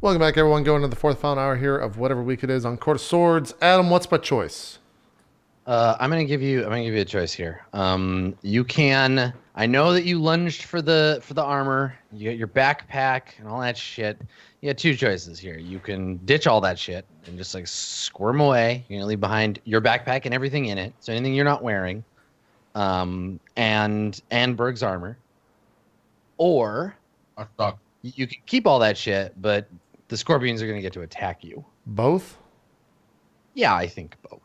Welcome back, everyone. Going into the fourth final hour here of whatever week it is on Court of Swords. Adam, what's my choice? I'm gonna give you a choice here. You can. I know that you lunged for the armor. You got your backpack and all that shit. You got two choices here. You can ditch all that shit and just like squirm away. You're gonna leave behind your backpack and everything in it. So anything you're not wearing, and Berg's armor. Or you can keep all that shit, but the scorpions are gonna get to attack you. Both? Yeah, I think both.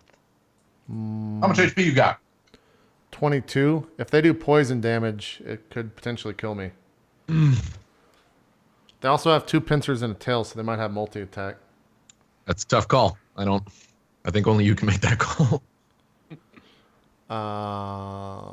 How much HP you got? 22. If they do poison damage, it could potentially kill me. They also have two pincers and a tail, so they might have multi-attack. That's a tough call. I think only you can make that call. I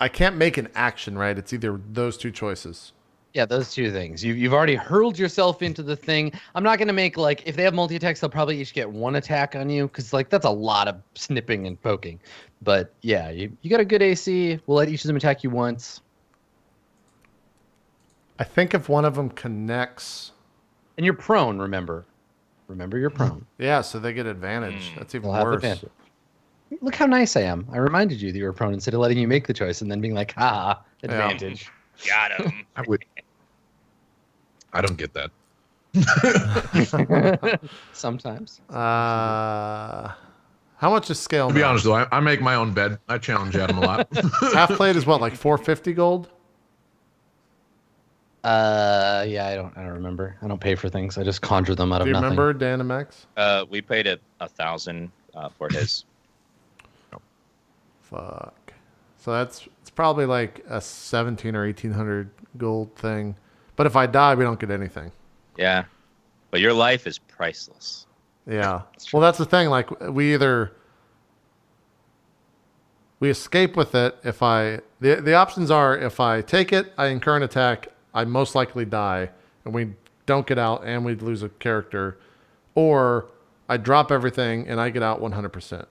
can't make an action, right? It's either those two choices. Yeah, those two things. You've already hurled yourself into the thing. I'm not gonna make like if they have multi-attacks, they'll probably each get one attack on you because like that's a lot of snipping and poking. But yeah, you got a good AC. We'll let each of them attack you once. I think if one of them connects, and you're prone, remember you're prone. yeah, so they get advantage. That's even They'll have worse. advantage. Look how nice I am. I reminded you that you were prone instead of letting you make the choice and then being like, advantage. Got him. I don't get that. Sometimes. How much is scale? To be honest, though, I make my own bed. I challenge Adam a lot. Half plate is what, like 450 gold? Yeah, I don't remember. I don't pay for things. I just conjure them out of Do you nothing. remember Dan and Max? We paid it 1,000 for his. Fuck. So it's probably like a 17 or 1800 gold thing. But if I die, we don't get anything. Yeah, but your life is priceless. Yeah. Well, that's the thing. Like we escape with it. The options are if I take it, I incur an attack, I most likely die, and we don't get out, and we lose a character, or I drop everything and I get out 100%.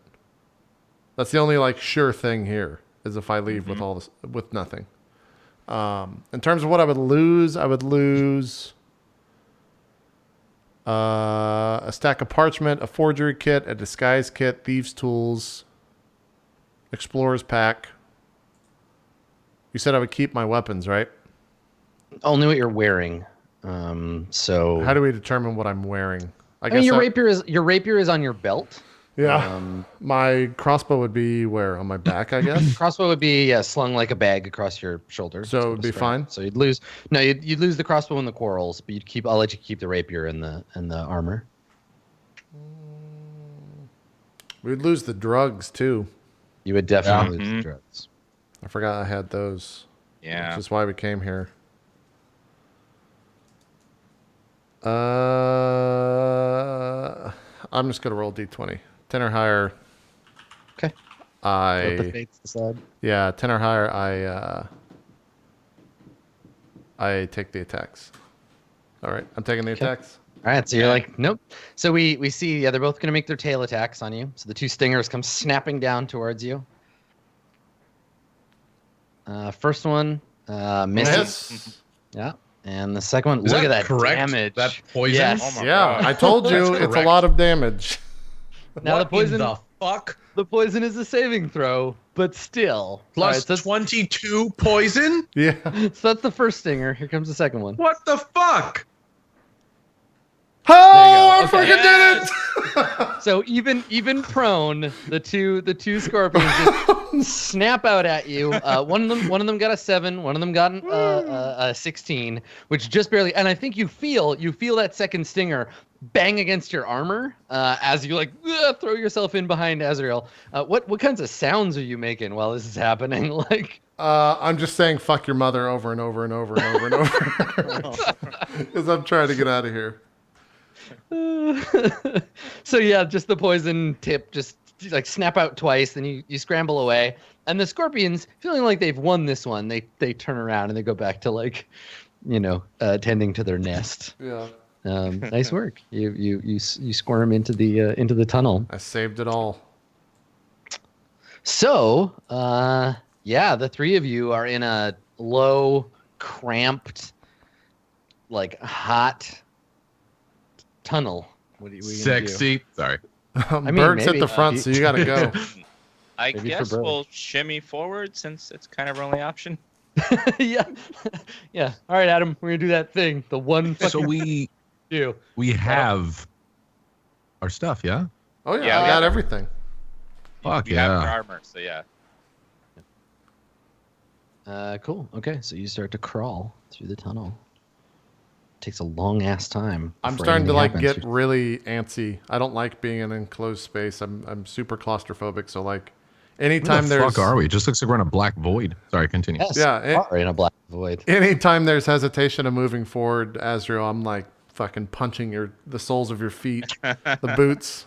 That's the only like sure thing here is if I leave with all this with nothing. In terms of what I would lose a stack of parchment, a forgery kit, a disguise kit, thieves' tools, explorer's pack. You said I would keep my weapons, right? Only what you're wearing. So how do we determine what I'm wearing? I mean, your rapier is on your belt. Yeah. My crossbow would be where? On my back, I guess? Crossbow would be slung like a bag across your shoulder. So it would be fine? So you'd lose the crossbow and the quarrels, but I'll let you keep the rapier and the armor. We'd lose the drugs too. You would definitely lose the drugs. I forgot I had those. Yeah. Which is why we came here. I'm just gonna roll D20. 10 or higher. Okay. Let the fates decide. Yeah, 10 or higher. I take the attacks. All right, I'm taking the attacks. All right, so you're like, nope. So we see, they're both going to make their tail attacks on you. So the two stingers come snapping down towards you. First one misses. Yeah. And the second one, look at that damage. That poison? Yes. Yeah, I told you it's a lot of damage. Now what in the fuck? The poison is a saving throw, but still. Plus 22 poison? Yeah. So that's the first stinger. Here comes the second one. What the fuck? Oh, I freaking did it! So even prone, the two scorpions just snap out at you. One of them got a 7. One of them got a 16, which just barely. And I think you feel that second stinger bang against your armor as you like throw yourself in behind Azrael. What kinds of sounds are you making while this is happening? Like. I'm just saying "fuck your mother" over and over and over and over and over because I'm trying to get out of here. So yeah, just the poison tip just like snap out twice, then you scramble away, and the scorpions, feeling like they've won this one, they turn around and they go back to like, tending to their nest. Yeah. Nice work. You squirm into the tunnel. I saved it all. So, yeah, the three of you are in a low, cramped, like hot tunnel. What are you gonna do? Sexy. Sorry. mean, Berg's at maybe. the front, so you got to go. I Maybe for guess Berg. we'll shimmy forward since it's kind of our only option. Yeah, yeah. All right, Adam, we're gonna do that thing. The one So fucking do. we have our stuff, yeah? Oh, yeah, Yeah, I we got have- everything. Fuck We have our yeah. armor, so yeah. Cool. Okay, so you start to crawl through the tunnel. Takes a long ass time. I'm before starting to anything like happens. get really antsy. I don't like being in an enclosed space. I'm super claustrophobic, so like Where anytime the there's fuck are we? It just looks like we're in a black void. Sorry, continue. Yes, Yeah, you are in a black void. anytime there's hesitation of moving forward, Azrael, I'm like fucking punching the soles of your feet, the boots,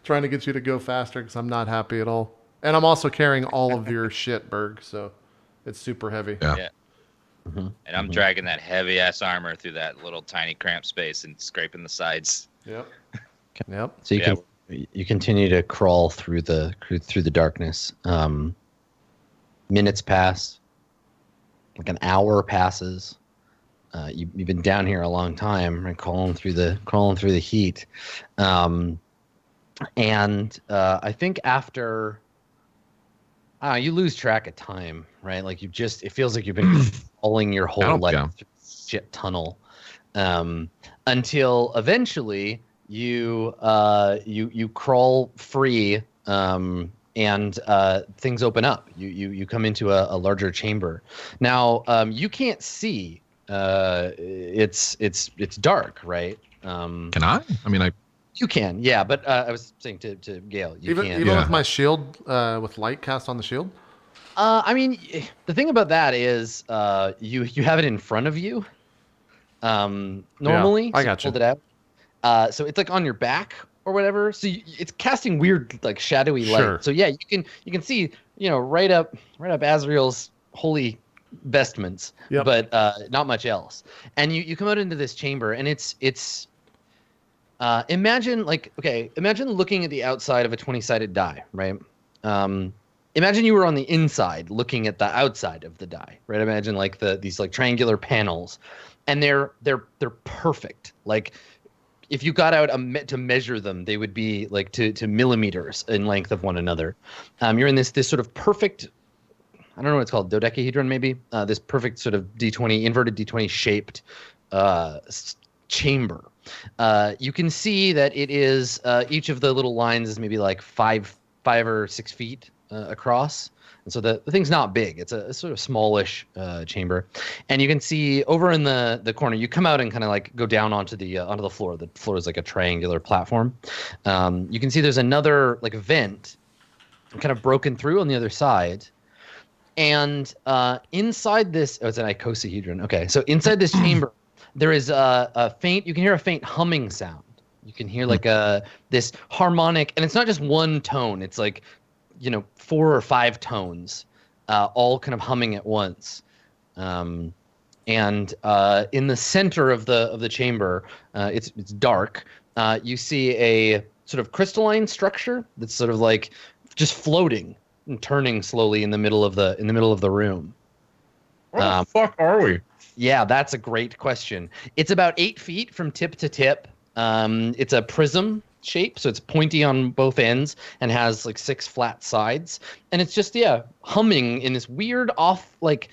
trying to get you to go faster because I'm not happy at all. And I'm also carrying all of your shit, Berg, so it's super heavy. Yeah. Yeah. Mm-hmm. And I'm dragging that heavy ass armor through that little tiny cramped space and scraping the sides. Yep. Yep. So you continue to crawl through the darkness. Minutes pass. Like an hour passes. You've been down here a long time, right? Crawling through the heat. And I think after you lose track of time, right? Like it feels like you've been crawling your whole life through this shit tunnel, until eventually you crawl free, and things open up. You come into a larger chamber. Now you can't see. It's dark, right? Can I? I mean, You can, yeah, but I was saying to Gail, you Even can. even Yeah. with my shield, with light cast on the shield. I mean, the thing about that is, you have it in front of you. Normally, I so got you. pulled it out. So it's like on your back or whatever. So it's casting weird, like shadowy light. Sure. So yeah, you can see, right up Azrael's holy vestments, Yep. but not much else. And you come out into this chamber, and it's imagine looking at the outside of a 20-sided die, right? Imagine you were on the inside looking at the outside of the die, right? Imagine like these like triangular panels, and they're perfect. Like if you got out to measure them, they would be like to millimeters in length of one another. You're in this sort of perfect, I don't know what it's called, dodecahedron maybe. This perfect sort of inverted D20 shaped chamber. You can see that it is each of the little lines is maybe like 5 or 6 feet across, and so the thing's not big. It's a sort of smallish chamber, and you can see over in the corner. You come out and kind of like go down onto the floor. The floor is like a triangular platform. You can see there's another like vent, kind of broken through on the other side. And inside this, it's an icosahedron. Okay, so inside this chamber, there is a faint. You can hear a faint humming sound. You can hear like this harmonic, and it's not just one tone. It's like 4 or 5 tones, all kind of humming at once. And in the center of the chamber, it's dark. You see a sort of crystalline structure that's sort of like just floating and turning slowly in the middle of the room. where the fuck are we? Yeah, that's a great question. It's about 8 feet from tip to tip. It's a prism shape, so it's pointy on both ends and has like 6 flat sides. And it's just humming in this weird off like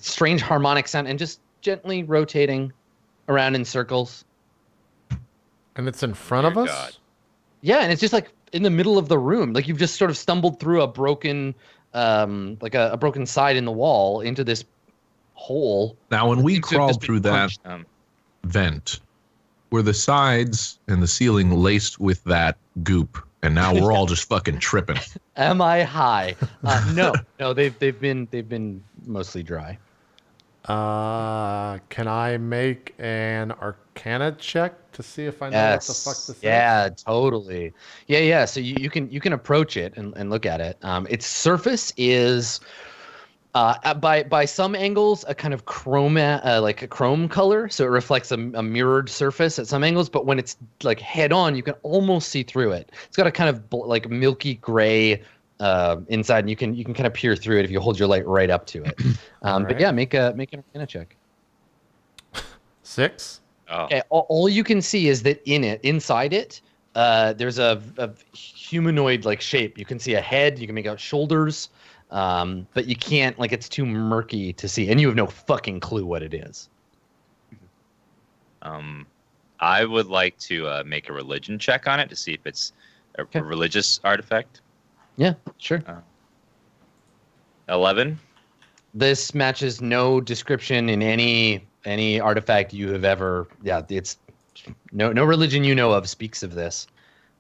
strange harmonic sound and just gently rotating around in circles. And it's in front of Dear us. God. Yeah, and it's just like in the middle of the room. Like you've just sort of stumbled through a broken like a broken side in the wall into this hole. Now, when we Seems to have crawled just been through that punched. vent, were the sides and the ceiling laced with that goop? And now we're all just fucking tripping. Am I high? No, they've been mostly dry. Can I make an Arcana check to see if I know what the fuck this is? Yeah, totally. Yeah. So you can approach it and look at it. Its surface is by some angles a kind of like a chrome color, so it reflects a mirrored surface at some angles. But when it's like head on, you can almost see through it. It's got a kind of like milky gray inside, and you can kind of peer through it if you hold your light right up to it. But right. yeah, make an Arcana check. 6. Oh, Okay, all you can see is that inside it, there's a humanoid like shape. You can see a head. You can make out shoulders, but you can't, like, it's too murky to see, and you have no fucking clue what it is. I would like to make a religion check on it to see if it's a religious artifact. Yeah, sure. 11. This matches no description in any artifact you have ever. Yeah, it's no religion you know of speaks of this.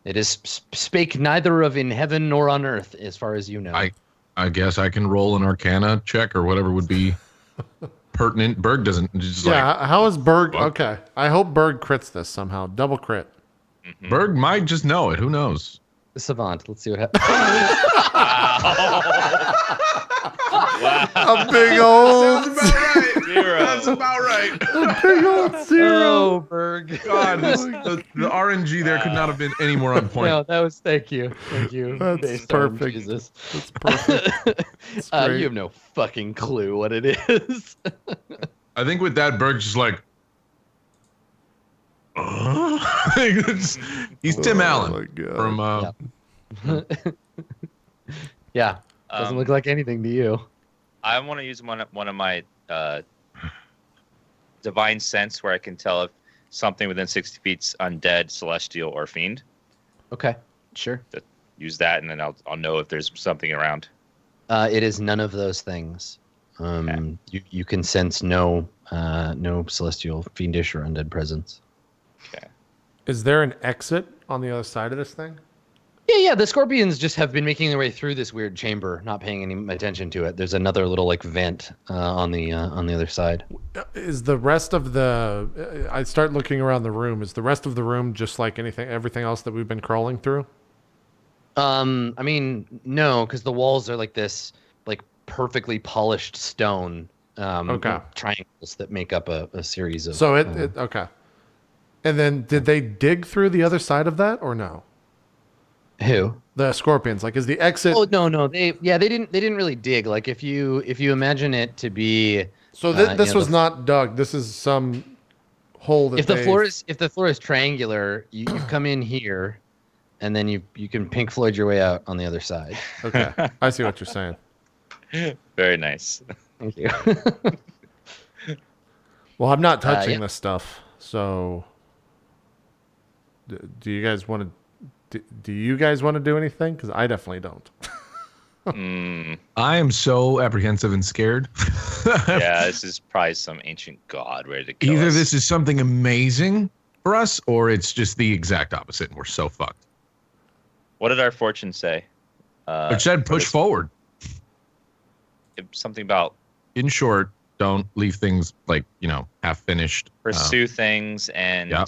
It is spake neither of in heaven nor on earth, as far as you know. I guess I can roll an Arcana check or whatever would be pertinent. Berg doesn't just How is Berg? Fuck. Okay, I hope Berg crits this somehow. Double crit. Berg might just know it. Who knows? Savant. Let's see what happens. Wow. A big old, Zero. That's about right. a big old 0. Oh, Berg. God, the RNG there could not have been any more on point. No, that was thank you. That's Based on perfect. Jesus. That's perfect. That's great. You have no fucking clue what it is. I think with that, Berg's just like, he's Tim Allen my God. from. Yeah, doesn't look like anything to you. I want to use one of my divine sense where I can tell if something within 60 feet's undead, celestial, or fiend. Okay, sure. Use that, and then I'll know if there's something around. It is none of those things. You can sense no celestial, fiendish, or undead presence. Okay. Is there an exit on the other side of this thing? Yeah. The scorpions just have been making their way through this weird chamber, not paying any attention to it. There's another little like vent on the other side. Is the rest of the? I start looking around the room. Is the rest of the room just like everything else that we've been crawling through? I mean, no, because the walls are like this, like perfectly polished stone. Okay. Triangles that make up a series of. So it okay. And then did they dig through the other side of that or no? Who? The scorpions. Like, is the exit? Oh no, they didn't really dig. Like if you imagine it to be. So this was not dug. This is some hole that if the floor is triangular, you come in here, and then you can Pink Floyd your way out on the other side. Okay, I see what you're saying. Very nice. Thank you. Well, I'm not touching yeah. this stuff. So, do you guys want to? Do you guys want to do anything? Because I definitely don't. I am so apprehensive and scared. Yeah, this is probably some ancient god ready to kill Either us. this is something amazing for us, or it's just the exact opposite, and we're so fucked. What did our fortune say? It said push forward. Something about In short, don't leave things like, half finished. pursue things and yeah.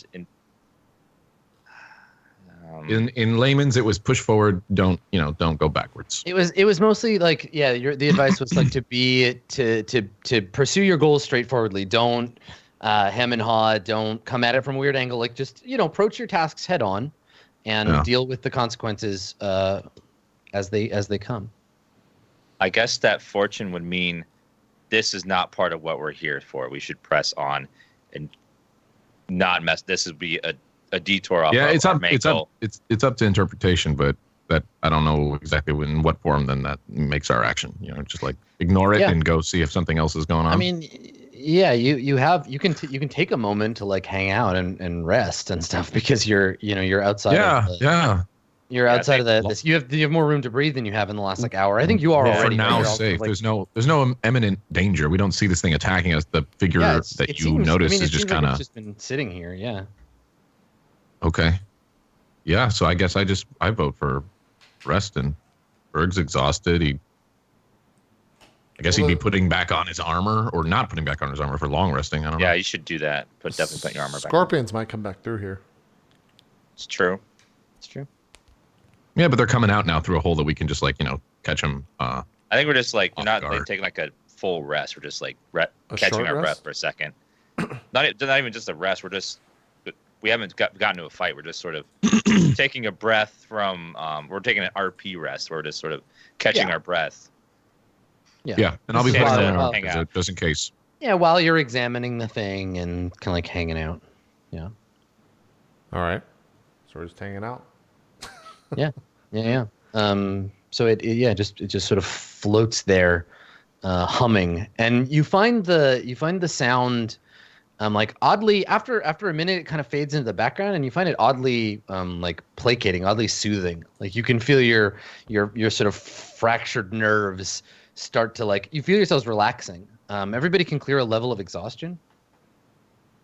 In layman's, it was push forward. Don't go backwards. It was mostly like, yeah, the advice was like to pursue your goals straightforwardly. Don't hem and haw. Don't come at it from a weird angle. Like just approach your tasks head on, and deal with the consequences as they come. I guess that fortune would mean this is not part of what we're here for. We should press on and not mess. This would be a detour off. Yeah, our it's up to interpretation, but that I don't know exactly in what form then that makes our action. Just like ignore it and go see if something else is going on. I mean, yeah, you can take a moment to like hang out and rest and stuff because you're outside. You're outside of this. You have more room to breathe than you have in the last hour. I think you are already. For now, right? safe. Like, there's no imminent danger. We don't see this thing attacking us. The figure that you notice is just kind of it's just been sitting here. Yeah. Okay. Yeah. So I guess I vote for rest. And Berg's exhausted. I guess he'd be putting back on his armor or not putting back on his armor for long resting. I don't know. Yeah, you should do that. Definitely put your armor back. Scorpions might come back through here. It's true. It's true. Yeah, but they're coming out now through a hole that we can just catch them. I think we're just we're not guard. taking like a full rest. We're just A catching short our rest? breath for a second. not even just a rest. We're just we haven't gotten to a fight. We're just sort of taking a breath from. We're taking an RP rest. We're just sort of catching our breath. Yeah, and I'll be This is playing why- around hang out. just in case. Yeah, while you're examining the thing and kind of like hanging out. Yeah. All right. So we're just hanging out. Yeah. So it just sort of floats there, humming, and you find the sound, like oddly after a minute it kind of fades into the background, and you find it oddly like placating, oddly soothing. Like you can feel your sort of fractured nerves start to like you feel yourselves relaxing. Everybody can clear a level of exhaustion.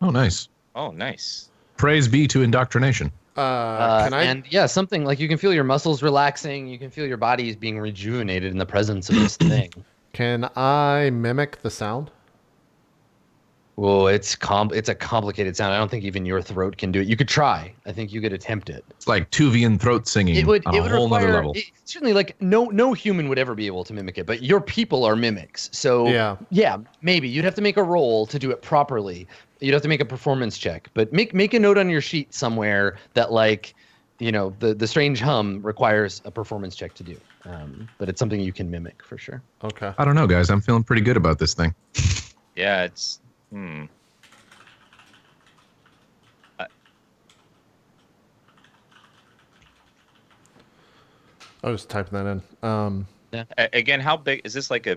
Oh, nice. Oh, nice. Praise be to indoctrination. Can I? And yeah, something like you can feel your muscles relaxing. You can feel your body being rejuvenated in the presence of this thing. Can I mimic the sound? Whoa, it's a complicated sound. I don't think even your throat can do it. You could try. I think you could attempt it. It's like Tuvian throat singing It would on a whole nother require level. certainly like no human would ever be able to mimic it, but your people are mimics. So yeah, maybe you'd have to make a roll to do it properly. You'd have to make a performance check, but make a note on your sheet somewhere that like, the strange hum requires a performance check to do. But it's something you can mimic for sure. Okay. I don't know, guys. I'm feeling pretty good about this thing. Yeah, it's. I was typing that in. Again, how big is this? Like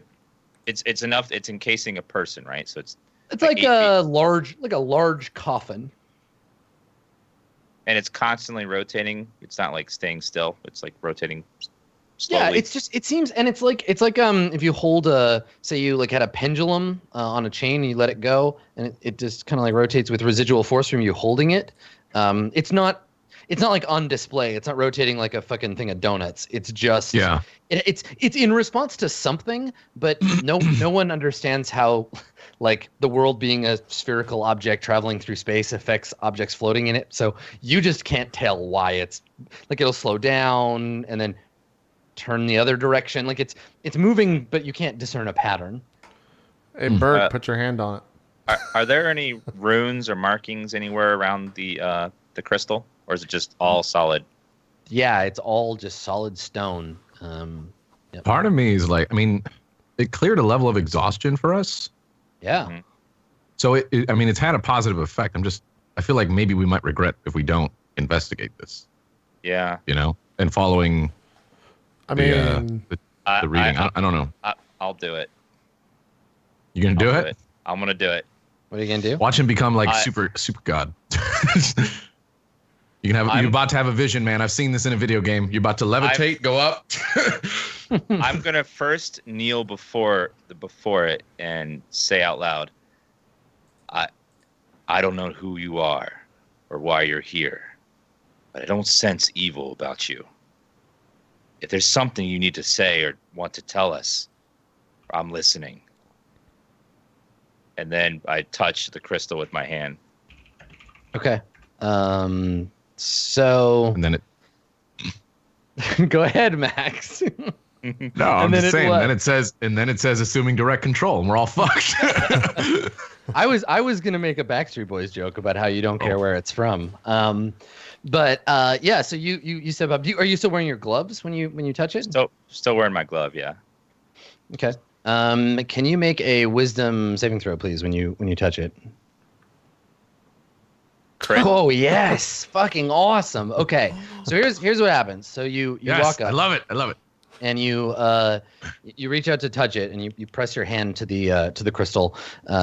it's enough. It's encasing a person, right? So it's like 8 a large coffin. And it's constantly rotating. It's not like staying still. It's like rotating slowly. Yeah, it seems, and it's like if you hold say you like had a pendulum on a chain and you let it go, and it just kind of like rotates with residual force from you holding it. It's not like on display. It's not rotating like a fucking thing of donuts. It's just it's in response to something, but no one understands how like the world being a spherical object traveling through space affects objects floating in it. So you just can't tell why it's like it'll slow down and then turn the other direction. Like it's moving, but you can't discern a pattern. Hey, Bert, put your hand on it. Are there any runes or markings anywhere around the crystal, or is it just all solid? Yeah, it's all just solid stone. Yep. Part of me is like, I mean, it cleared a level of exhaustion for us. Yeah. Mm-hmm. So it's had a positive effect. I feel like maybe we might regret if we don't investigate this. Yeah. And following. I mean, the reading. I don't know. I'll do it. You gonna do it? I'm gonna do it. What are you gonna do? Watch him become like super god. You're about to have a vision, man. I've seen this in a video game. You're about to levitate, go up. I'm gonna first kneel before it and say out loud, I don't know who you are or why you're here, but I don't sense evil about you. If there's something you need to say or want to tell us, I'm listening. And then I touch the crystal with my hand. Okay. So And then it. go ahead, Max. No, I'm then just saying. what? Then it says assuming direct control, and we're all fucked. I was gonna make a Backstreet Boys joke about how you don't care where it's from. But yeah. So you step up. Are you still wearing your gloves when you touch it? Still wearing my glove, yeah. Okay. Can you make a wisdom saving throw, please, when you touch it? Crit. Oh yes, fucking awesome. Okay, so here's what happens. So you walk up. I love it. And you reach out to touch it, and you press your hand to the crystal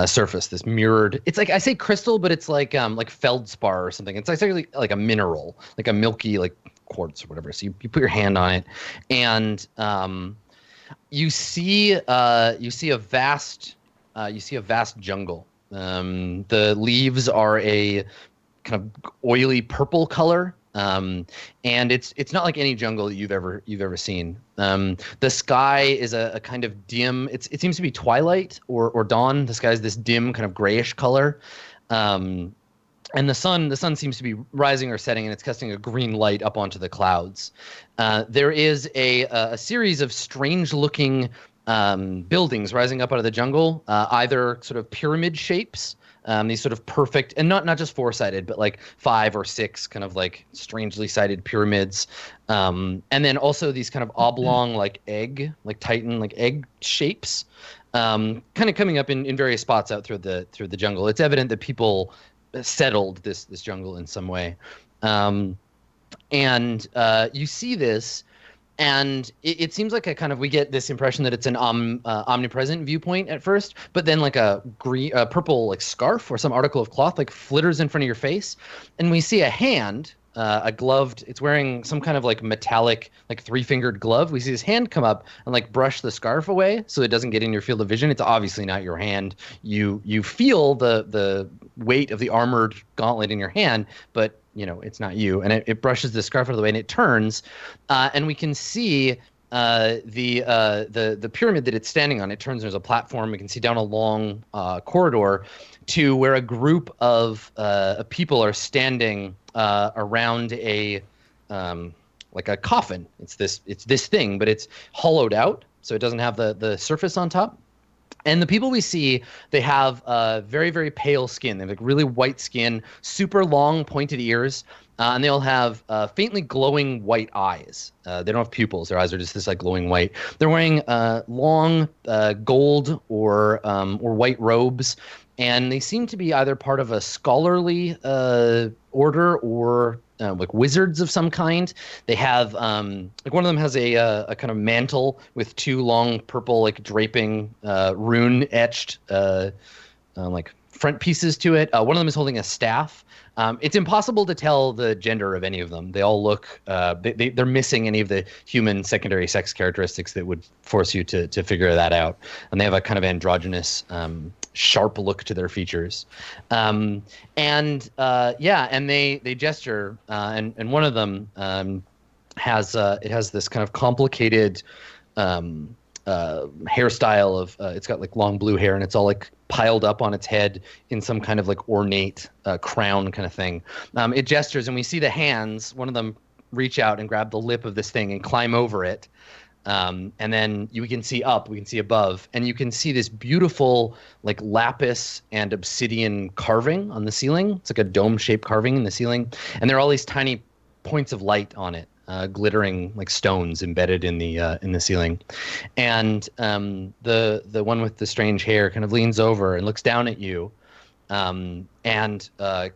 surface. This mirrored. It's like I say crystal, but it's like feldspar or something. It's actually like a mineral, like a milky like quartz or whatever. So you put your hand on it, and you see a vast jungle. The leaves are a kind of oily purple color. And it's not like any jungle that you've ever seen. The sky is a kind of dim. It seems to be twilight or dawn. The sky is this dim kind of grayish color. And the sun seems to be rising or setting, and it's casting a green light up onto the clouds. There is a series of strange-looking buildings rising up out of the jungle, either sort of pyramid shapes, these sort of perfect, and not just four-sided, but like 5 or 6 kind of like strangely sided pyramids. And then also these kind of oblong like Titan like egg shapes, kind of coming up in various spots out through the jungle. It's evident that people settled this jungle in some way. And you see this, and it seems like we get this impression that it's an omnipresent viewpoint at first, but then like a purple like scarf or some article of cloth like flitters in front of your face, and we see a hand, a gloved. It's wearing some kind of like metallic like 3-fingered glove. We see his hand come up and like brush the scarf away so it doesn't get in your field of vision. It's obviously not your hand. You feel the weight of the armored gauntlet in your hand, but it's not you, and it brushes the scarf out of the way, and it turns, and we can see the pyramid that it's standing on. It turns. There's a platform. We can see down a long corridor to where a group of people are standing around a like a coffin. It's this thing, but it's hollowed out, so it doesn't have the surface on top. And the people we see, they have very, very pale skin. They have like really white skin, super long pointed ears, and they all have faintly glowing white eyes. They don't have pupils. Their eyes are just this like glowing white. They're wearing long gold or white robes, and they seem to be either part of a scholarly order or like wizards of some kind. They have like one of them has a kind of mantle with 2 long purple like draping rune etched like front pieces to it. One of them is holding a staff. It's impossible to tell the gender of any of them. They all look they're missing any of the human secondary sex characteristics that would force you to figure that out. And they have a kind of androgynous sharp look to their features. And they gesture, and one of them has this kind of complicated hairstyle of it's got like long blue hair, and it's all like piled up on its head in some kind of like ornate crown kind of thing. It gestures, and we see the hands, one of them reach out and grab the lip of this thing and climb over it. And then we can see above, and you can see this beautiful like lapis and obsidian carving on the ceiling. It's like a dome-shaped carving in the ceiling, and there are all these tiny points of light on it, glittering like stones embedded in the ceiling. And the one with the strange hair kind of leans over and looks down at you, and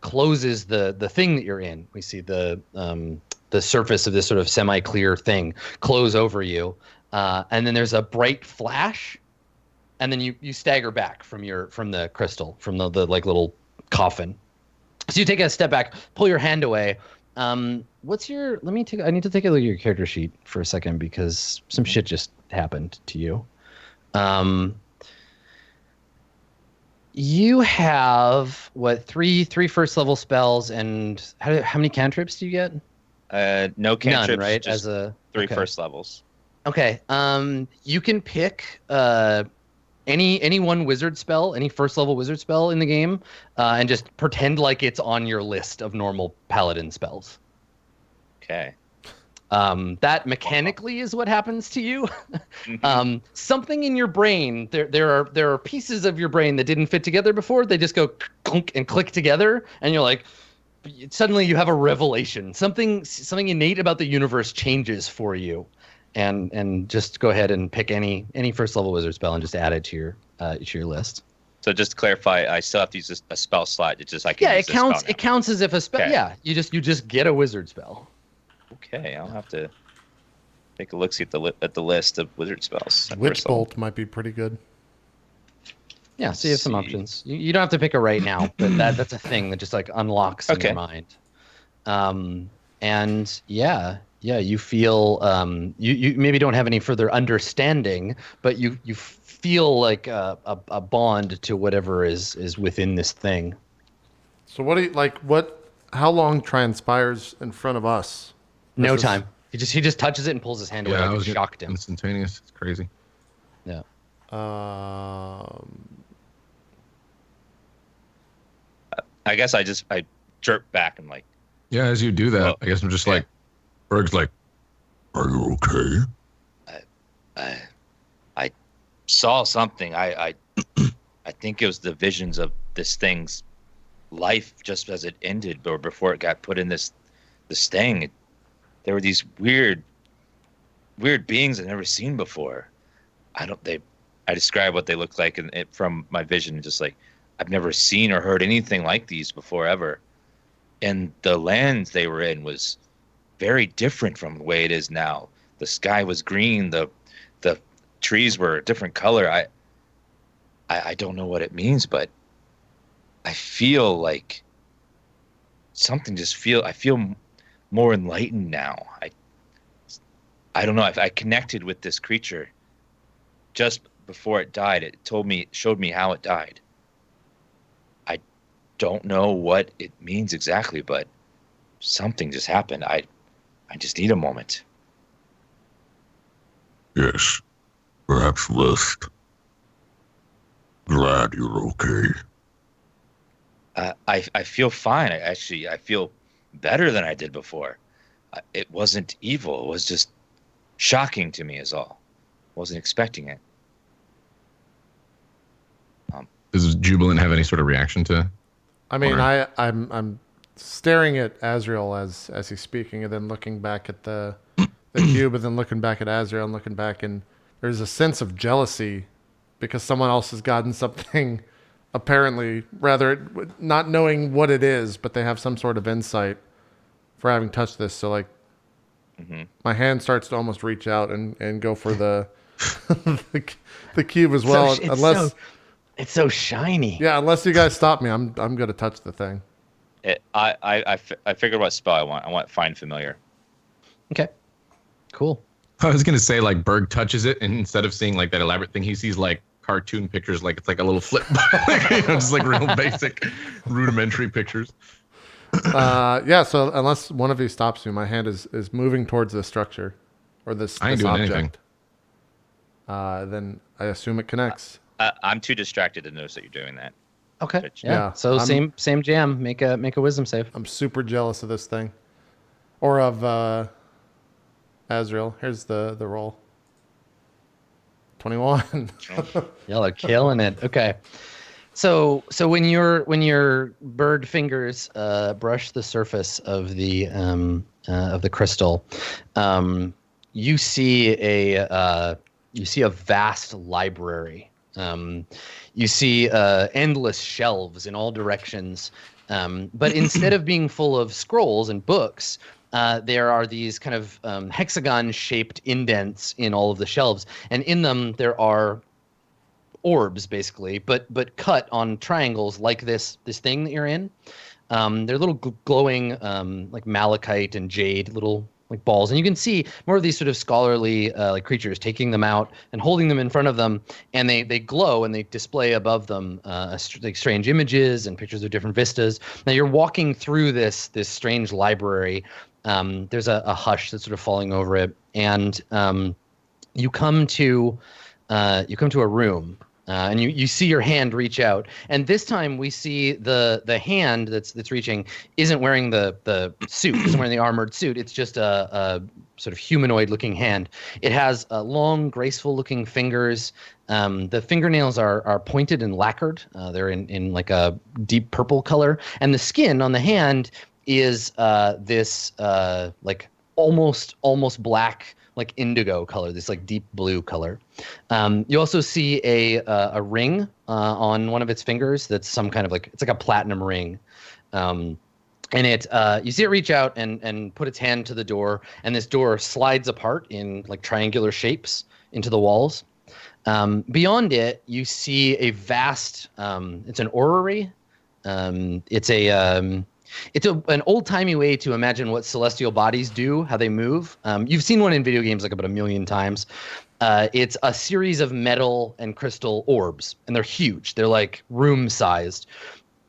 closes the thing that you're in. We see the surface of this sort of semi-clear thing close over you, and then there's a bright flash, and then you stagger back from the crystal, from the like little coffin. So you take a step back, pull your hand away. I need to take a look at your character sheet for a second because some shit just happened to you. You have what, three first level spells, and how many cantrips do you get? No cantrips, none, right? Just three first levels. Okay. You can pick any one wizard spell, any first level wizard spell in the game, and just pretend like it's on your list of normal paladin spells. Okay. That mechanically is what happens to you. Something in your brain, there are pieces of your brain that didn't fit together before. They just go clunk and click together, and you're like, suddenly you have a revelation. Something innate about the universe changes for you, and just go ahead and pick any first level wizard spell and just add it to your list. So just to clarify, I still have to use a spell slot. It's just like it counts. It counts as if a spell. Okay. Yeah, you just get a wizard spell. Okay, I'll have to take a look see at the list of wizard spells. Witch Bolt might be pretty good. Yeah, so you have some options. You don't have to pick it right now, but that's a thing that just like unlocks in your mind. And you feel you maybe don't have any further understanding, but you feel like a bond to whatever is within this thing. So how long transpires in front of us? No time. He just touches it and pulls his hand away like it shocked him. Instantaneous. It's crazy. Yeah. I guess I jerk back and like. Yeah, as you do that, I guess I'm just like, Berg's like, "Are you okay?" I saw something. I I think it was the visions of this thing's life just as it ended, or before it got put in this thing. There were these weird beings I've never seen before. I describe what they looked like from my vision, just like I've never seen or heard anything like these before ever. And the lands they were in was very different from the way it is now. The sky was green, the trees were a different color. I don't know what it means, but I feel like I feel more enlightened now. I don't know if I connected with this creature just before it died. It showed me how it died. I don't know what it means exactly, but something just happened. I just need a moment. Yes, perhaps rest. Glad you're okay. I feel fine. I feel better than I did before. It wasn't evil. It was just shocking to me, is all. Wasn't expecting it. Does Jubilant have any sort of reaction to? I mean, Or- I'm staring at Azrael as he's speaking, and then looking back at the cube, and then looking back at Azrael, and looking back, and there's a sense of jealousy because someone else has gotten something, apparently, rather not knowing what it is, but they have some sort of insight for having touched this. So like, my hand starts to almost reach out and go for the the cube as well, It's so shiny. yeah, unless you guys stop me, I'm gonna touch the thing. I figured what spell I want. I want Find Familiar. Okay. Cool. I was gonna say like Berg touches it, and instead of seeing like that elaborate thing, he sees like cartoon pictures, like it's like a little flip, just like real basic, rudimentary pictures. Yeah, so unless one of you stops me, my hand is moving towards the structure or this I ain't doing anything. object. Then I assume it connects. I'm too distracted to notice that you're doing that. Okay. Rich. Yeah. Yeah, So I'm- same jam. Make a wisdom save. I'm super jealous of this thing. Or of Azrael. Here's the roll. 21. Y'all are killing it. Okay. So when your bird fingers brush the surface of the crystal, you see a vast library. You see endless shelves in all directions. But instead of being full of scrolls and books, there are these kind of hexagon-shaped indents in all of the shelves, and in them there are orbs, basically, but cut on triangles like this thing that you're in. They're little glowing like malachite and jade little like balls, and you can see more of these sort of scholarly like creatures taking them out and holding them in front of them, and they glow and they display above them like strange images and pictures of different vistas. Now you're walking through this strange library. There's a hush that's sort of falling over it, and you come to a room. And you see your hand reach out, and this time we see the hand that's reaching isn't wearing the suit, isn't wearing the armored suit. It's just a sort of humanoid-looking hand. It has long, graceful-looking fingers. The fingernails are pointed and lacquered. They're in like a deep purple color, and the skin on the hand is this like almost black, like indigo color, this like deep blue color. You also see a ring on one of its fingers that's some kind of like, it's like a platinum ring. And you see it reach out and put its hand to the door, and this door slides apart in like triangular shapes into the walls. Beyond it, you see a vast, it's an orrery. It's an old-timey way to imagine what celestial bodies do, how they move. You've seen one in video games like about 1,000,000 times. It's a series of metal and crystal orbs, and they're huge. They're like room-sized,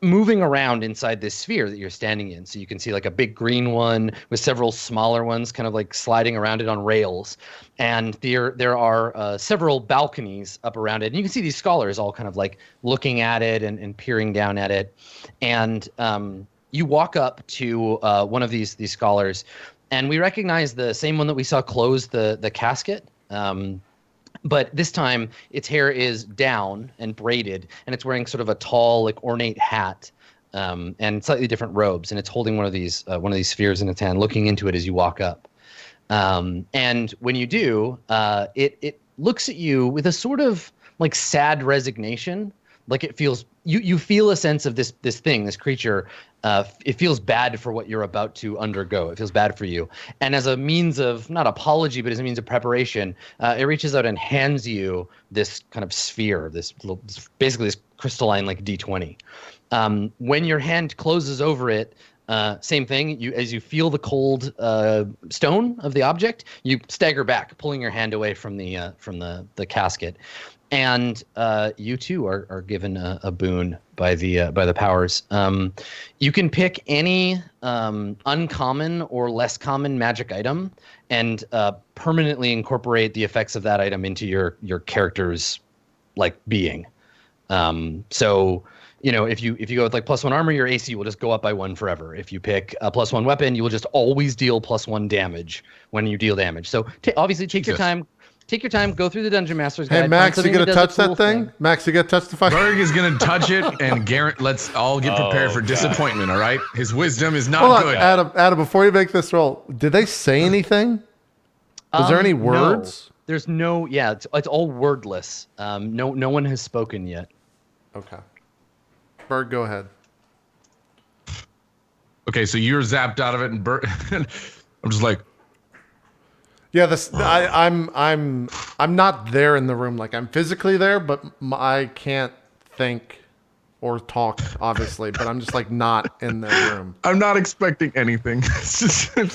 moving around inside this sphere that you're standing in. So you can see like a big green one with several smaller ones kind of like sliding around it on rails. And there are several balconies up around it. And you can see these scholars all kind of like looking at it and peering down at it. And you walk up to one of these scholars, and we recognize the same one that we saw close the casket. But this time, its hair is down and braided, and it's wearing sort of a tall, like ornate hat, and slightly different robes. And it's holding one of these spheres in its hand, looking into it as you walk up. And when you do, it looks at you with a sort of like sad resignation. Like it feels you feel a sense of this creature. It feels bad for what you're about to undergo. It feels bad for you. And as a means of, not apology, but as a means of preparation, it reaches out and hands you this kind of sphere, basically this crystalline like D20. When your hand closes over it, same thing. As you feel the cold stone of the object, you stagger back, pulling your hand away from the casket. And you too are given a boon by the powers. You can pick any uncommon or less common magic item and permanently incorporate the effects of that item into your character's like being. So if you go with like +1 armor, your AC will just go up by 1 forever. If you pick a +1 weapon, you will just always deal +1 damage when you deal damage. So obviously take your time. Take your time, go through the Dungeon Master's Guide. Hey, Max, you gonna touch that thing? Max, you gonna touch the fucking... Berg is gonna touch it, and Garrett, let's all get prepared for disappointment, all right? His wisdom is not Hold good. on, Adam, before you make this roll, did they say anything? Was there any words? No. There's no, it's all wordless. No one has spoken yet. Okay. Berg, go ahead. Okay, so you're zapped out of it, and Berg... I'm just like... Yeah, I'm not there in the room. Like I'm physically there, but I can't think or talk, obviously. But I'm just like not in the room. I'm not expecting anything.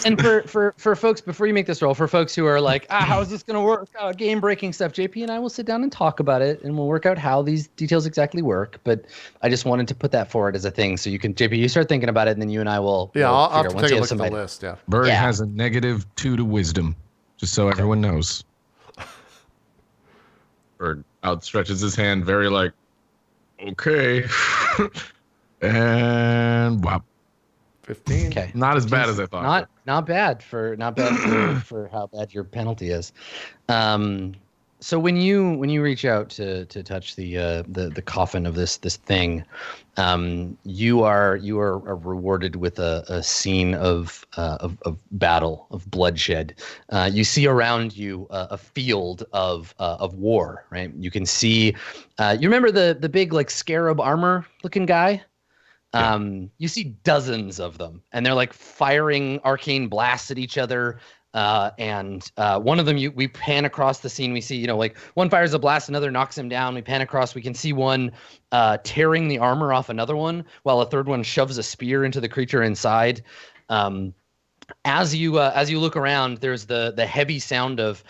And for folks, before you make this roll, for folks who are like, how is this going to work? Game breaking stuff. JP and I will sit down and talk about it, and we'll work out how these details exactly work. But I just wanted to put that forward as a thing, so you can, JP, you start thinking about it, and then you and I will. Yeah, we'll I'll have to once take you a have look at the somebody. list. Yeah. Berg has a -2 to wisdom. Just so everyone knows. Berg outstretches his hand very like, okay. And wow. 15. Okay. Not as bad as I thought. Not bad for for how bad your penalty is. So when you reach out to touch the coffin of this thing, you are rewarded with a scene of battle, of bloodshed. You see around you a field of war, right? You can see. You remember the big like scarab armor looking guy? Yeah. You see dozens of them, and they're like firing arcane blasts at each other. And one of them, we pan across the scene. We see, like one fires a blast, another knocks him down. We pan across. We can see one tearing the armor off another one, while a third one shoves a spear into the creature inside. As you look around, there's the heavy sound of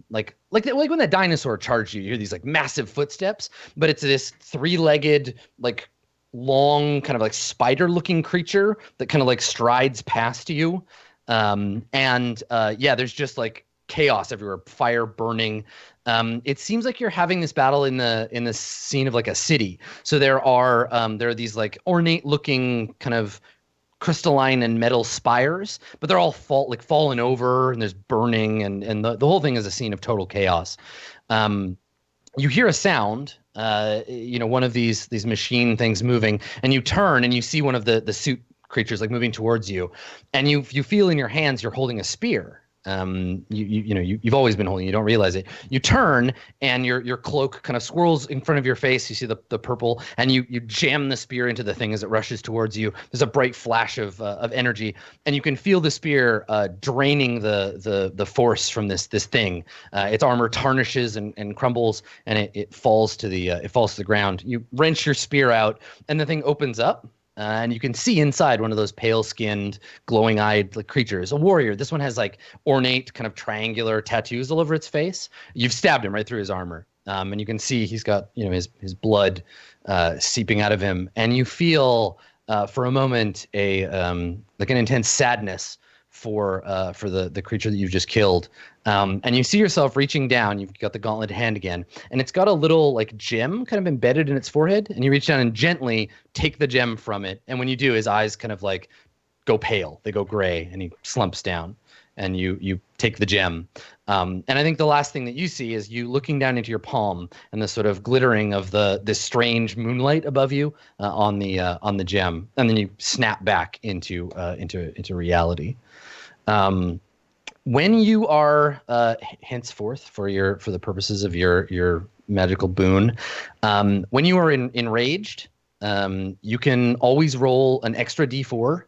like when that dinosaur charged you. You hear these like massive footsteps, but it's this 3-legged like long kind of like spider-looking creature that kind of like strides past you. There's just like chaos everywhere, fire burning. It seems like you're having this battle in the scene of like a city. So there are these like ornate looking kind of crystalline and metal spires, but they're all fallen over, and there's burning, and the whole thing is a scene of total chaos. You hear a sound, one of these machine things moving, and you turn and you see one of the suit creatures like moving towards you, and you feel in your hands you're holding a spear. You've always been holding. You don't realize it. You turn and your cloak kind of swirls in front of your face. You see the purple, and you jam the spear into the thing as it rushes towards you. There's a bright flash of energy, and you can feel the spear draining the force from this thing. Its armor tarnishes and crumbles, and it falls to the ground. You wrench your spear out, and the thing opens up. And you can see inside one of those pale-skinned, glowing-eyed like creatures. A warrior. This one has like ornate, kind of triangular tattoos all over its face. You've stabbed him right through his armor, and you can see he's got his blood seeping out of him. And you feel for a moment an intense sadness for the creature that you've just killed. And you see yourself reaching down. You've got the gauntlet hand again, and it's got a little like gem kind of embedded in its forehead. And you reach down and gently take the gem from it. And when you do, his eyes kind of like go pale. They go gray, and he slumps down. and you take the gem. And I think the last thing that you see is you looking down into your palm and the sort of glittering of this strange moonlight above you on the gem, and then you snap back into reality. When you are henceforth for the purposes of your magical boon, when you are enraged, you can always roll an extra d4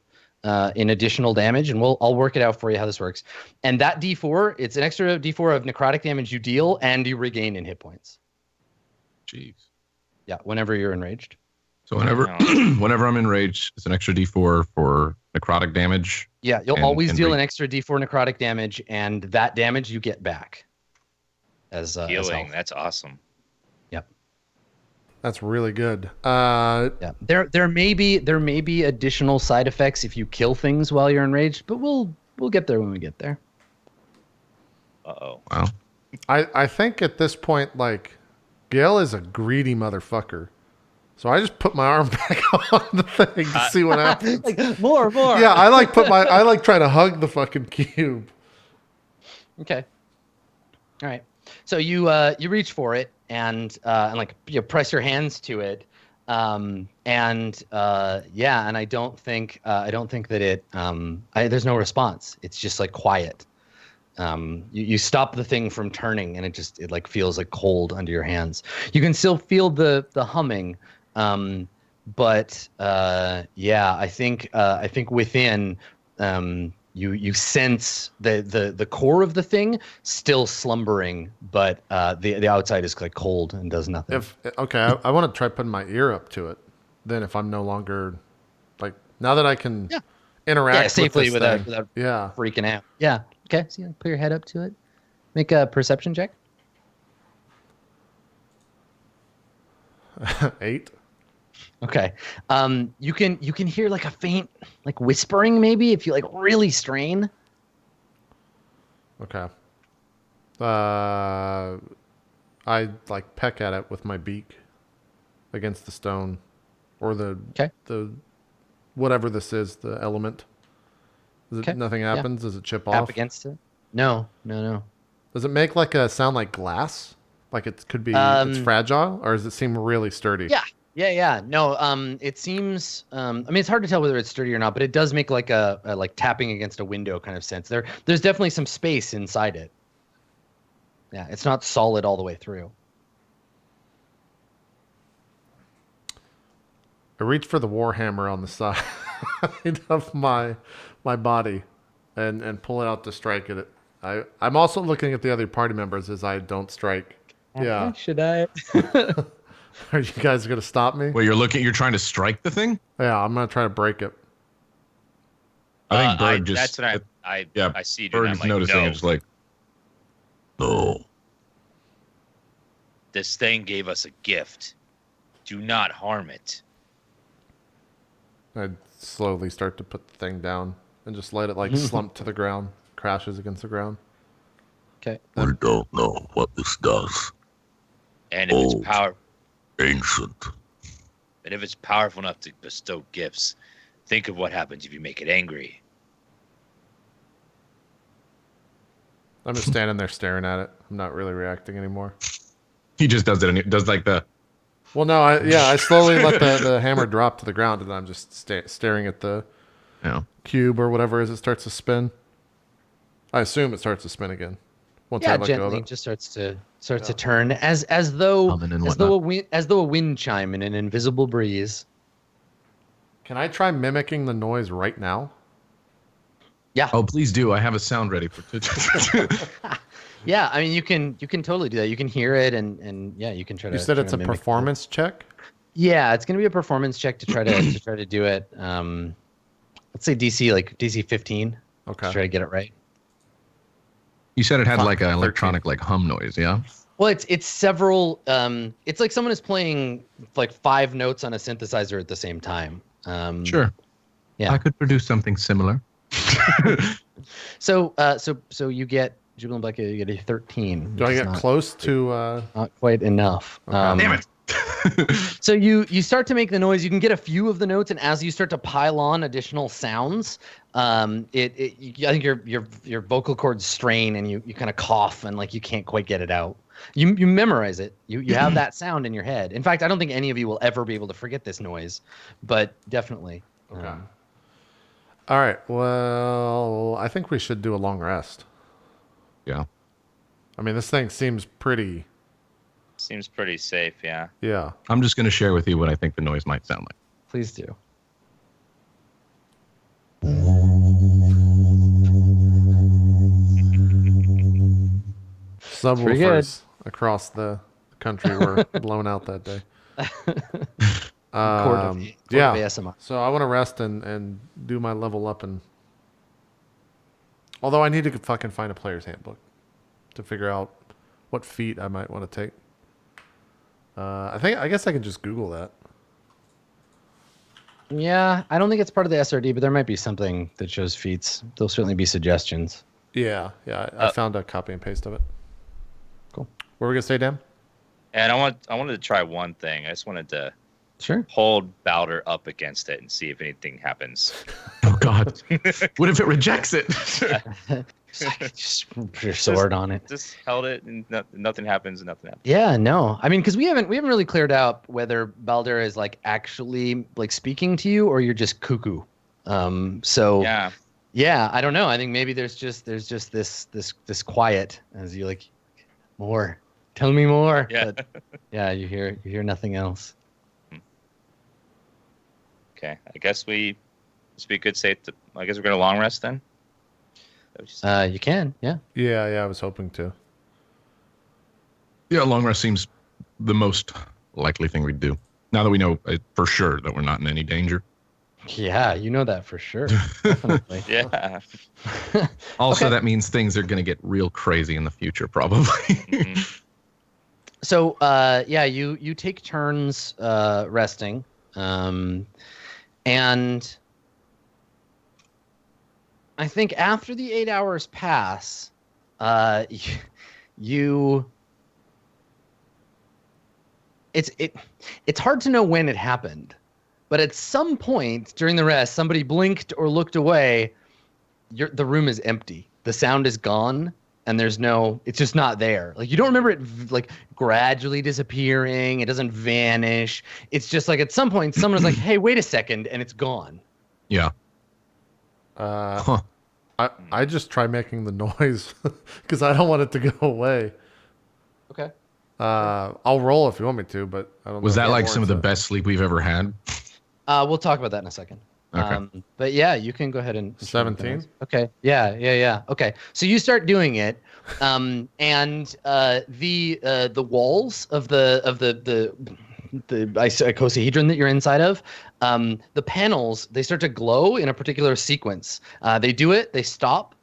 in additional damage, and I'll work it out for you how this works. And that d4, it's an extra d4 of necrotic damage you deal and you regain in hit points. Jeez. Yeah, whenever you're enraged. So whenever I'm enraged, it's an extra d4 for necrotic damage. Yeah, you'll always deal an extra d4 necrotic damage, and that damage you get back as Healing. health. That's awesome. Yep. That's really good. Yeah. There may be additional side effects if you kill things while you're enraged, but we'll get there when we get there. Uh-oh. Wow. I think at this point, like, Gale is a greedy motherfucker. So I just put my arm back on the thing to see what happens. Like, more. Yeah, I like trying to hug the fucking cube. Okay. All right. So you reach for it and like you press your hands to it, and I don't think that it there's no response. It's just like quiet. You stop the thing from turning, and it like feels like cold under your hands. You can still feel the humming, but I think within you sense the core of the thing still slumbering, but the outside is like cold and does nothing. I want to try putting my ear up to it. Then if I'm no longer like now that I can interact safely with this without thing, freaking out. Yeah. Okay. So you put your head up to it. Make a perception check. 8. Okay. You can hear like a faint like whispering maybe if you like really strain. Okay. I like peck at it with my beak against the stone or the whatever this is, the element. Nothing happens? Does it chip Tap off? against it? No. Does it make like a sound like glass? Like it could be it's fragile, or does it seem really sturdy? Yeah. No, it seems I mean it's hard to tell whether it's sturdy or not, but it does make like a like tapping against a window kind of sense. There's definitely some space inside it. Yeah, it's not solid all the way through. I reach for the warhammer on the side of my body and pull it out to strike it. I'm also looking at the other party members as I don't strike. Yeah. Should I? Are you guys going to stop me? Well, you're trying to strike the thing? Yeah, I'm going to try to break it. I think Berg just... That's what I see. Berg's like, noticing no. it's like... No. This thing gave us a gift. Do not harm it. I slowly start to put the thing down and just let it like slump to the ground, crashes against the ground. Okay. We don't know what this does. And if it's Ancient. and if it's powerful enough to bestow gifts, think of what happens if you make it angry. I'm just standing there staring at it. I'm not really reacting anymore. He just does it, and it does like the... Well, no, I slowly let the hammer drop to the ground, and I'm just staring at the cube or whatever as it starts to spin. I assume it starts to spin again. Once I let go of gently it. just starts to turn as though a wind chime in an invisible breeze. Can I try mimicking the noise right now? Yeah. Oh, please do. I have a sound ready for... Yeah, I mean you can totally do that. You can hear it and you can try to. You said it's a performance check? Yeah, it's gonna be a performance check to try to do it. Let's say DC 15. Okay. To try to get it right. You said it had like an electronic like hum noise, yeah? Well, it's several. It's like someone is playing like 5 notes on a synthesizer at the same time. Sure. Yeah. I could produce something similar. So you get Jubilant Black. You get a 13. Do I get close to? Not quite enough. Okay. Damn it! So you start to make the noise. You can get a few of the notes, and as you start to pile on additional sounds, I think your vocal cords strain, and you kind of cough, and like you can't quite get it out. You memorize it. You have that sound in your head. In fact, I don't think any of you will ever be able to forget this noise, but definitely. Okay. All right. Well, I think we should do a long rest. Yeah. I mean, this thing seems pretty. Seems pretty safe, yeah. Yeah. I'm just going to share with you what I think the noise might sound like. Please do. Subwoofers across the country were blown out that day. Court of Yeah. ASMR. So I want to rest and do my level up, and although I need to fucking find a player's handbook to figure out what feat I might want to take. I guess I can just Google that. Yeah, I don't think it's part of the SRD, but there might be something that shows feats. There'll certainly be suggestions. Yeah. I found a copy and paste of it. Cool. What were we gonna say, Dan? And I wanted to try one thing. I just wanted to Sure. hold Balder up against it and see if anything happens. Oh, God. What if it rejects it? Just put your sword on it. Just held it and nothing happens and nothing happens. Yeah, no. I mean, because we haven't really cleared out whether Balder is like actually like speaking to you or you're just cuckoo. So Yeah. I don't know. I think maybe there's just this quiet as you like more. Tell me more. Yeah. But, yeah, you hear nothing else. Okay. I guess we just be good safe to I guess we're gonna long rest then. You can, yeah. Yeah, I was hoping to. Yeah, long rest seems the most likely thing we'd do. Now that we know for sure that we're not in any danger. Yeah, you know that for sure. Definitely. Yeah. Also, Okay. that means things are going to get real crazy in the future, probably. Mhm. So, you take turns resting, and I think after the 8 hours pass, it's hard to know when it happened, but at some point during the rest, somebody blinked or looked away. The room is empty. The sound is gone. And it's just not there. Like you don't remember it like gradually disappearing. It doesn't vanish. It's just like at some point someone was like, "Hey, wait a second," and it's gone. Yeah. I just try making the noise because I don't want it to go away. Okay. I'll roll if you want me to, but I don't. Was know if that like warrants some of the it. best sleep we've ever had? We'll talk about that in a second. Okay. But yeah, you can go ahead and 17? Okay. Yeah. Okay. So you start doing it, and the walls of the icosahedron that you're inside of, the panels, they start to glow in a particular sequence. They do it, they stop,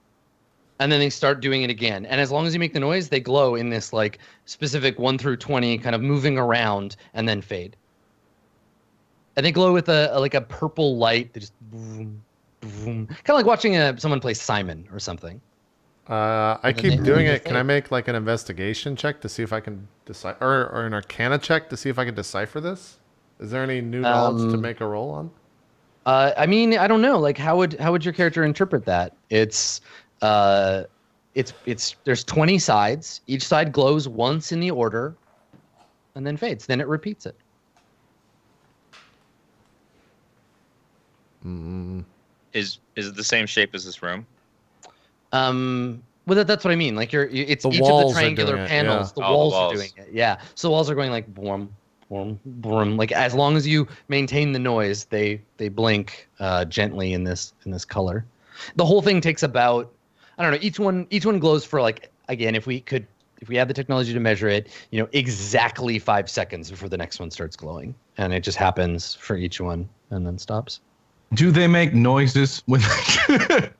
and then they start doing it again. And as long as you make the noise, they glow in this like specific 1 through 20 kind of moving around and then fade. And they glow with a purple light that just boom, boom. Kind of like watching someone play Simon or something. I then keep they doing move it. Can I make like an investigation check to see if I can decide, or an Arcana check to see if I can decipher this? Is there any new knowledge to make a roll on? I mean, I don't know. Like, how would your character interpret that? It's there's 20 sides. Each side glows once in the order, and then fades. Then it repeats it. Is it the same shape as this room? Well, that's what I mean. Like it's The each of walls the are triangular doing it, panels. yeah. The Oh, the walls are walls. doing it. Yeah. So the walls are going like boom, boom, boom. Like as long as you maintain the noise, they blink gently in this color. The whole thing takes about, I don't know. Each one glows for like, again, if we had the technology to measure it, exactly 5 seconds before the next one starts glowing, and it just happens for each one and then stops. Do they make noises when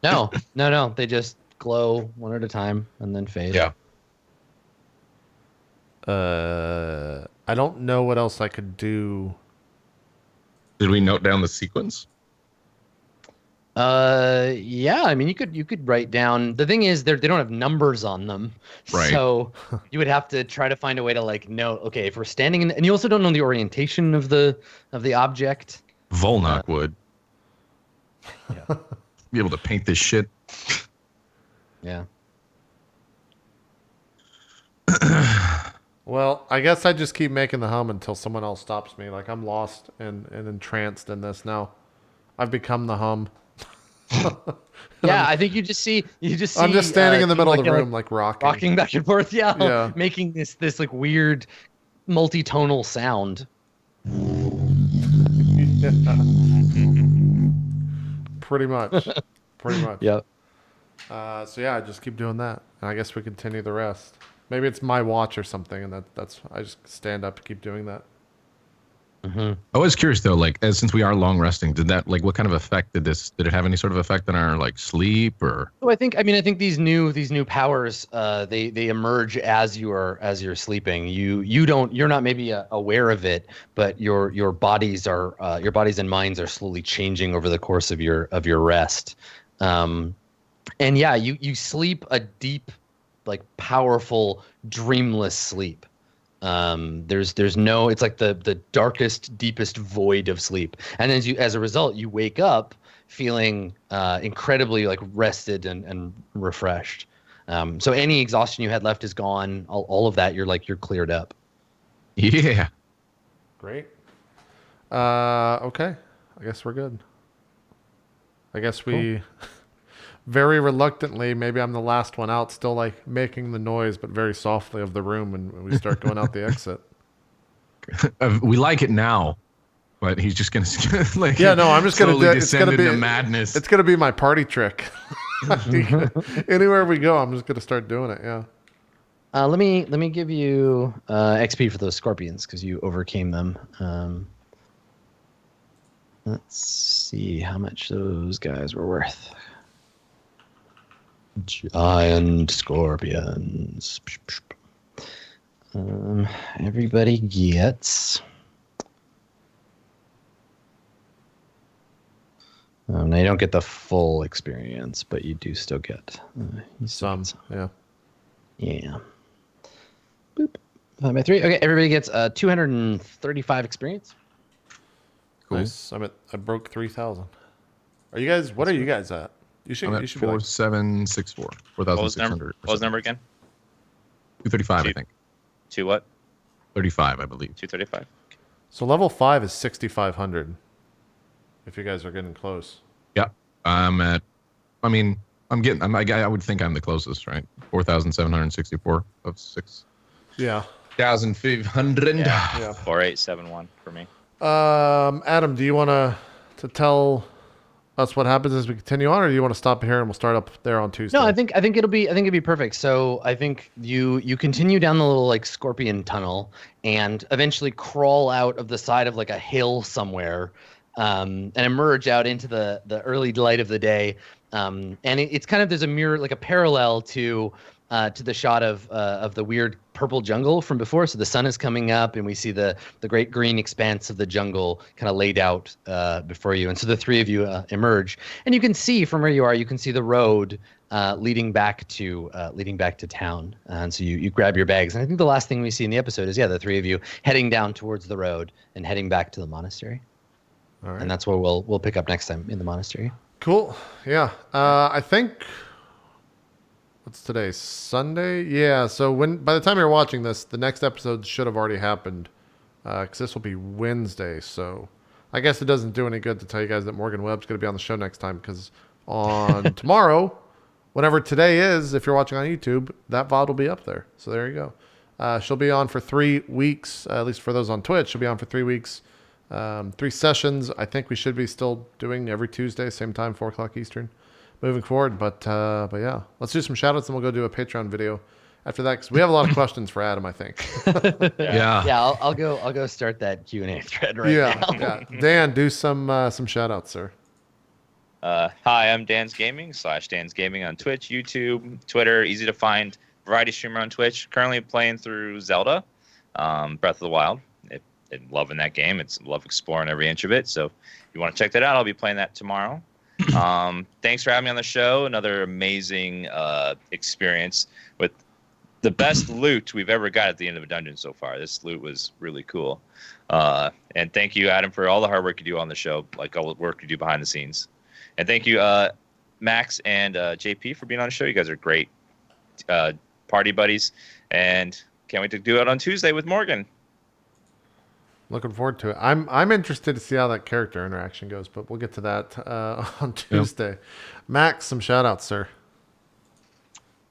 No. They just glow one at a time and then fade. Yeah. I don't know what else I could do. Did we note down the sequence? Yeah, I mean, you could write down. The thing is, they don't have numbers on them, Right. so you would have to try to find a way to like know. Okay, if we're standing in, and you also don't know the orientation of the object. Volnok would Yeah. be able to paint this shit. Yeah. Well, I guess I just keep making the hum until someone else stops me. Like I'm lost and entranced in this now. I've become the hum. Yeah, I think you just see. I'm just standing in the middle of the like, room, like rocking. rocking back and forth. Yeah, Yeah. making this like weird multi-tonal sound. Pretty much. Pretty much. Yep. So yeah, I just keep doing that. And I guess we continue the rest. Maybe it's my watch or something, and that's I just stand up and keep doing that. I was curious though, like since we are long resting, did that like what kind of effect did it have any sort of effect on our like sleep or? So I think these new powers they emerge as you're sleeping. You're not maybe aware of it, but your bodies and minds are slowly changing over the course of your rest. And yeah, you sleep a deep, like powerful, dreamless sleep. There's no, it's like the darkest, deepest void of sleep. And as a result, you wake up feeling incredibly like rested and refreshed. So any exhaustion you had left is gone. All of that, you're cleared up. Yeah. Great. Okay. I guess we're good. I guess we very reluctantly, maybe I'm the last one out, still like making the noise, but very softly of the room, and we start going out the exit. We like it now, but he's just gonna like. Yeah, no, I'm just gonna slowly do it's descend gonna be into madness. It's gonna be my party trick. Anywhere we go, I'm just gonna start doing it. Yeah. Let me give you XP for those scorpions because you overcame them. Let's see how much those guys were worth. Giant scorpions. Everybody gets. Now you don't get the full experience, but you do still get Some. Yeah. Yeah. Boop. 5 by 3. Okay, everybody gets 235 experience. Cool. Nice. I broke 3,000. Are you guys? What are you guys at? You should. I'm You at should be like, 4764. What was 4,600. what was the number again? 235, I think. Two what? 35, I believe. 235. so level 5 is 6,500. If you guys are getting close. Yeah. I'm at. I mean, I would think I'm the closest, right? 4,764 of 6. Yeah. 1,500. Yeah. 4871 for me. Adam, do you want to tell us what happens as we continue on, or do you want to stop here and we'll start up there on Tuesday? No, I think it'll be perfect. So I think you continue down the little like scorpion tunnel and eventually crawl out of the side of like a hill somewhere, and emerge out into the early light of the day. And it's kind of there's a mirror like a parallel to the shot of the weird purple jungle from before. So the sun is coming up, and we see the great green expanse of the jungle kind of laid out before you. And so the three of you emerge, and you can see from where you are, you can see the road leading back to town. And so you grab your bags, and I think the last thing we see in the episode is the three of you heading down towards the road and heading back to the monastery. All right. And that's where we'll pick up next time in the monastery. Cool. Yeah. I think. What's today? Sunday? Yeah. So by the time you're watching this, the next episode should have already happened, because this will be Wednesday. So I guess it doesn't do any good to tell you guys that Morgan Webb's going to be on the show next time, because on tomorrow, whenever today is, if you're watching on YouTube, that VOD will be up there. So there you go. She'll be on for 3 weeks, at least for those on Twitch. She'll be on for 3 weeks. 3 sessions. I think we should be still doing every Tuesday, same time, 4 o'clock Eastern, moving forward. But yeah, let's do some shout outs and we'll go do a Patreon video after that, because we have a lot of questions for Adam, I think. Yeah. I'll go start that Q&A thread now. Yeah. Dan, do some shout outs, sir. Hi, I'm DansGaming /DansGaming on Twitch, YouTube, Twitter. Easy to find. Variety streamer on Twitch. Currently playing through Zelda, Breath of the Wild. Loving that game. Love exploring every inch of it. So if you want to check that out, I'll be playing that tomorrow. Thanks for having me on the show. Another amazing experience with the best loot we've ever got at the end of a dungeon so far. This loot was really cool. And thank you, Adam, for all the hard work you do on the show, like all the work you do behind the scenes. And thank you, Max and JP, for being on the show. You guys are great party buddies. And can't wait to do it on Tuesday with Morgan. Looking forward to it. I'm interested to see how that character interaction goes, but we'll get to that on Tuesday. Max, some shout outs, sir.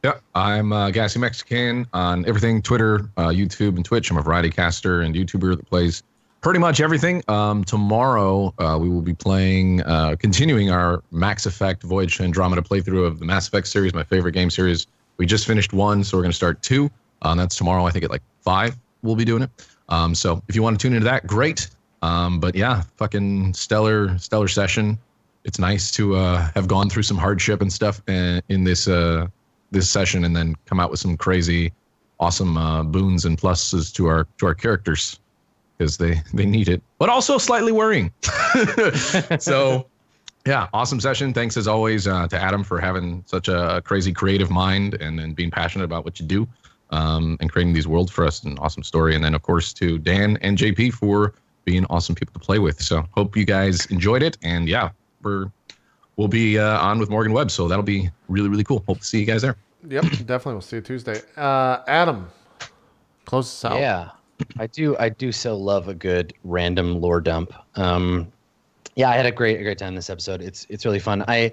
Yeah, I'm GassyMexican on everything, Twitter, YouTube, and Twitch. I'm a variety caster and YouTuber that plays pretty much everything. Tomorrow, we will be playing, continuing our Max Effect Voyage to Andromeda playthrough of the Mass Effect series, my favorite game series. We just finished 1, so we're going to start 2. That's tomorrow, I think at like 5 we'll be doing it. So if you want to tune into that, great. But yeah, fucking stellar session. It's nice to have gone through some hardship and stuff in this session, and then come out with some crazy, awesome boons and pluses to our characters, because they need it, but also slightly worrying. So yeah, awesome session. Thanks as always to Adam for having such a crazy creative mind and being passionate about what you do, and creating these worlds for us, and awesome story. And then of course to Dan and JP for being awesome people to play with. So hope you guys enjoyed it. And yeah, we'll be on with Morgan Webb, so that'll be really, really cool. Hope to see you guys there. Yep, definitely. We'll see you Tuesday. Adam, close us out. Yeah, I do so love a good random lore dump. Yeah, I had a great time this episode. It's really fun. I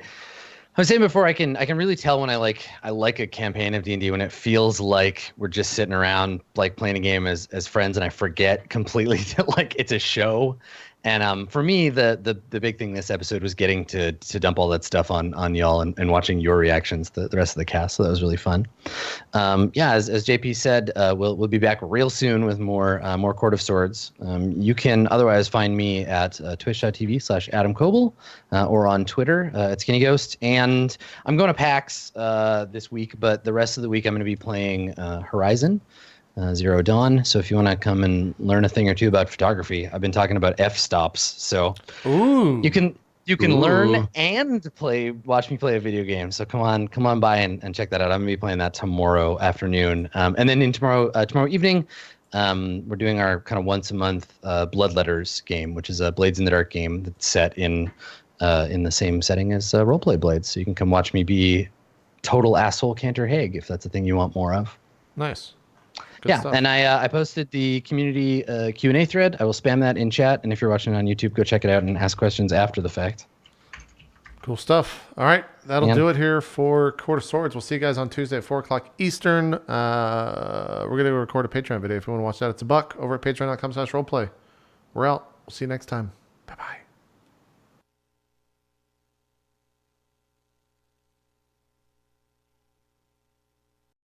was saying before, I can really tell when I like a campaign of D&D when it feels like we're just sitting around like playing a game as friends, and I forget completely that like it's a show. And for me, the big thing this episode was getting to dump all that stuff on y'all and watching your reactions, the rest of the cast. So that was really fun. Yeah, as JP said, we'll be back real soon with more Court of Swords. You can otherwise find me at twitch.tv/Adam Coble or on Twitter at skinnyghost. And I'm going to PAX this week, but the rest of the week I'm going to be playing Horizon Zero Dawn. So if you want to come and learn a thing or two about photography, I've been talking about f-stops. So you can learn and watch me play a video game. So come on by and check that out. I'm gonna be playing that tomorrow afternoon. And then tomorrow evening, we're doing our kind of once a month Bloodletters game, which is a Blades in the Dark game that's set in the same setting as RollPlay Blades. So you can come watch me be total asshole Cantor Haig if that's a thing you want more of. Nice. Good stuff. And I posted the community Q&A thread. I will spam that in chat. And if you're watching on YouTube, go check it out and ask questions after the fact. Cool stuff. All right. That'll do it here for Court of Swords. We'll see you guys on Tuesday at 4 o'clock Eastern. We're going to record a Patreon video. If you want to watch that, it's $1 over at patreon.com/roleplay. We're out. We'll see you next time. Bye-bye.